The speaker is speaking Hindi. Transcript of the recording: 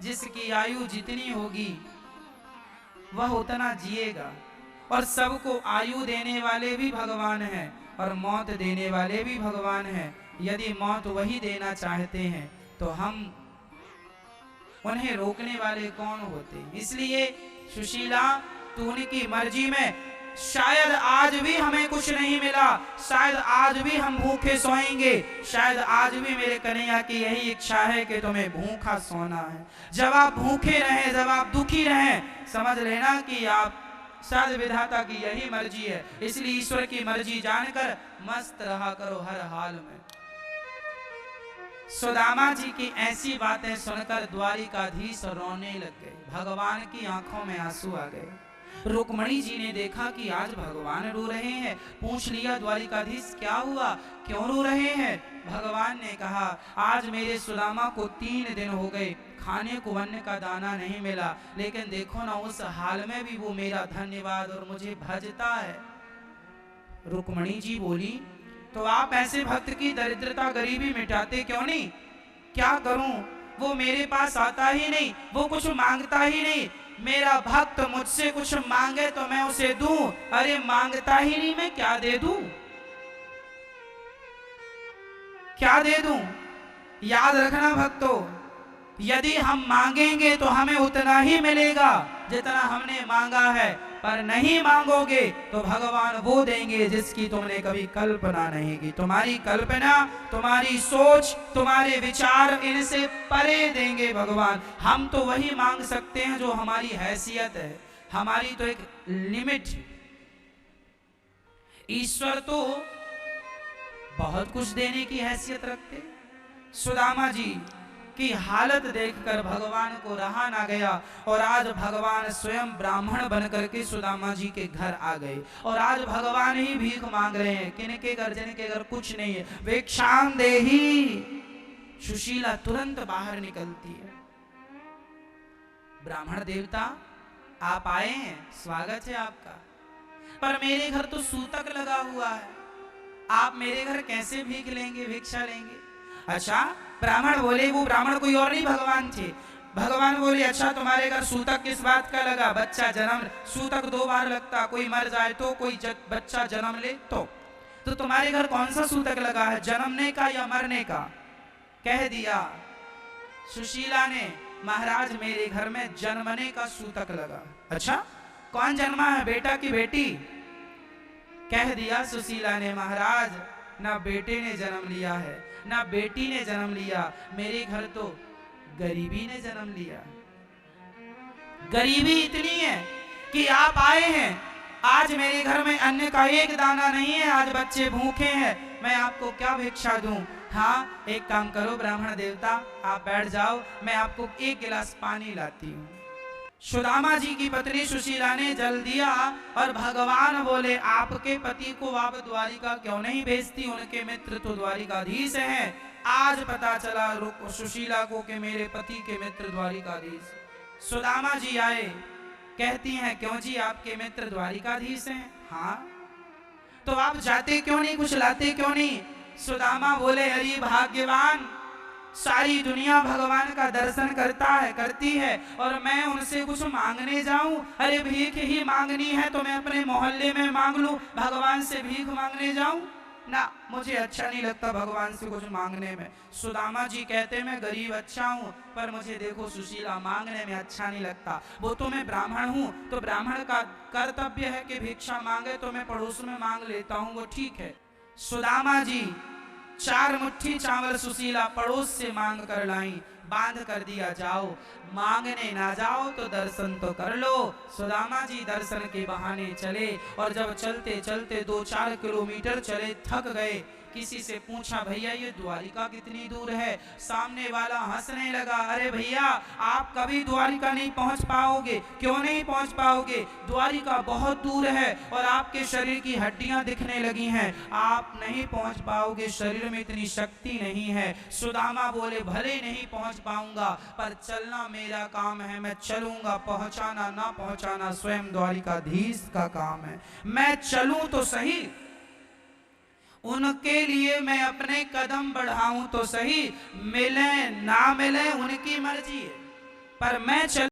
जिसकी आयु जितनी होगी वह उतना जिएगा, और सबको आयु देने वाले भी भगवान हैं और मौत देने वाले भी भगवान हैं। यदि मौत वही देना चाहते हैं तो हम उन्हें रोकने वाले कौन होते। इसलिए सुशीला, तू उनकी मर्जी में, शायद आज भी हमें कुछ नहीं मिला, शायद आज भी हम भूखे सोएंगे, शायद आज भी मेरे कन्हैया की यही इच्छा है कि तुम्हें भूखा सोना है। जब आप भूखे रहें, जब आप दुखी रहें, समझ लेना कि आप शायद विधाता की यही मर्जी है। इसलिए ईश्वर की मर्जी जानकर मस्त रहा करो हर हाल में। सुदामा जी की ऐसी बातें सुनकर द्वारिकाधीश रोने लग गए। भगवान की आंखों में आंसू आ गए। रुक्मणी जी ने देखा कि आज भगवान रो रहे हैं। पूछ लिया द्वारिकाधीश, क्या हुआ, क्यों रो रहे हैं। भगवान ने कहा, आज मेरे सुदामा को 3 दिन हो गए, खाने को अन्न का दाना नहीं मिला, लेकिन देखो ना, उस हाल में भी वो मेरा धन्यवाद और मुझे भजता है। रुक्मणी जी बोली, तो आप ऐसे भक्त की दरिद्रता गरीबी मिटाते क्यों नहीं। क्या करूं, वो मेरे पास आता ही नहीं, वो कुछ मांगता ही नहीं। मेरा भक्त मुझसे कुछ मांगे तो मैं उसे दूं, अरे मांगता ही नहीं, मैं क्या दे दूं, क्या दे दूं। याद रखना भक्तों, यदि हम मांगेंगे तो हमें उतना ही मिलेगा जितना हमने मांगा है, पर नहीं मांगोगे तो भगवान वो देंगे जिसकी तुमने कभी कल्पना नहीं की। तुम्हारी कल्पना, तुम्हारी सोच, तुम्हारे विचार, इनसे परे देंगे भगवान। हम तो वही मांग सकते हैं जो हमारी हैसियत है, हमारी तो एक लिमिट है। ईश्वर तो बहुत कुछ देने की हैसियत रखते। सुदामा जी की हालत देखकर भगवान को रहा ना गया, और आज भगवान स्वयं ब्राह्मण बनकर के सुदामा जी के घर आ गए, और आज भगवान ही भीख मांग रहे हैं। किनके घर, जिनके घर कुछ नहीं है। भिक्षाम देहि। सुशीला तुरंत बाहर निकलती है। ब्राह्मण देवता आप आए हैं, स्वागत है आपका, पर मेरे घर तो सूतक लगा हुआ है, आप मेरे घर कैसे भीख लेंगे, भिक्षा लेंगे। अच्छा, ब्राह्मण बोले, वो ब्राह्मण कोई और नहीं भगवान थे। भगवान बोले, अच्छा तुम्हारे घर सूतक किस बात का लगा। बच्चा जन्म, सूतक 2 बार लगता, कोई मर जाए तो, कोई बच्चा जन्म ले तो तुम्हारे घर कौन सा सूतक लगा है, जन्मने का या मरने का। कह दिया सुशीला ने, महाराज मेरे घर में जन्मने का सूतक लगा। अच्छा, कौन जन्मा है, बेटा की बेटी। कह दिया सुशीला ने, महाराज ना बेटे ने जन्म लिया है ना बेटी ने जन्म लिया, मेरे घर तो गरीबी ने जन्म लिया। गरीबी इतनी है कि आप आए हैं, आज मेरे घर में अन्न का एक दाना नहीं है, आज बच्चे भूखे हैं, मैं आपको क्या भिक्षा दूं। हाँ, एक काम करो ब्राह्मण देवता, आप बैठ जाओ, मैं आपको 1 गिलास पानी लाती हूँ। सुदामा जी की पत्नी सुशीला ने जल दिया, और भगवान बोले, आपके पति को आप द्वारिका क्यों नहीं भेजती, उनके मित्र तो द्वारिकाधीश हैं। आज पता चला सुशीला को कि मेरे पति के मित्र द्वारिकाधीश। सुदामा जी आए, कहती हैं, क्यों जी आपके मित्र द्वारिकाधीश हैं। हाँ, तो आप जाते क्यों नहीं, कुछ लाते क्यों नहीं। सुदामा बोले, अरे भाग्यवान, सारी दुनिया भगवान का दर्शन करती है, और मैं उनसे कुछ मांगने जाऊं, अरे भीख ही मांगनी है तो मैं अपने मोहल्ले में मांग लूं, भगवान से भीख मांगने जाऊं ना, मुझे अच्छा नहीं लगता भगवान से कुछ मांगने में। सुदामा जी कहते, मैं गरीब अच्छा हूं, पर मुझे देखो सुशीला मांगने में अच्छा नहीं लगता। वो तो मैं ब्राह्मण हूं, तो ब्राह्मण का कर्तव्य है कि भिक्षा मांगे, तो मैं पड़ोस में मांग लेता हूं, वो ठीक है। सुदामा जी 4 मुट्ठी चावल सुशीला पड़ोस से मांग कर लाई, बांध कर दिया, जाओ, मांगने ना जाओ तो दर्शन तो कर लो। सुदामा जी दर्शन के बहाने चले, और जब चलते चलते 2-4 किलोमीटर चले, थक गए। किसी से पूछा, भैया ये द्वारिका कितनी दूर है। सामने वाला हंसने लगा, अरे भैया आप कभी द्वारिका नहीं पहुंच पाओगे। क्यों नहीं पहुंच पाओगे, द्वारिका बहुत दूर है और आपके शरीर की हड्डियां दिखने लगी हैं, आप नहीं पहुंच पाओगे, शरीर में इतनी शक्ति नहीं है। सुदामा बोले, भले नहीं पहुंच पाऊंगा, पर चलना मेरा काम है, मैं चलूंगा, पहुंचाना ना पहुंचाना स्वयं द्वारिकाधीश का काम है, मैं चलूं तो सही, उनके लिए मैं अपने कदम बढ़ाऊं तो सही, मिले ना मिले उनकी मर्जी है। पर मैं चल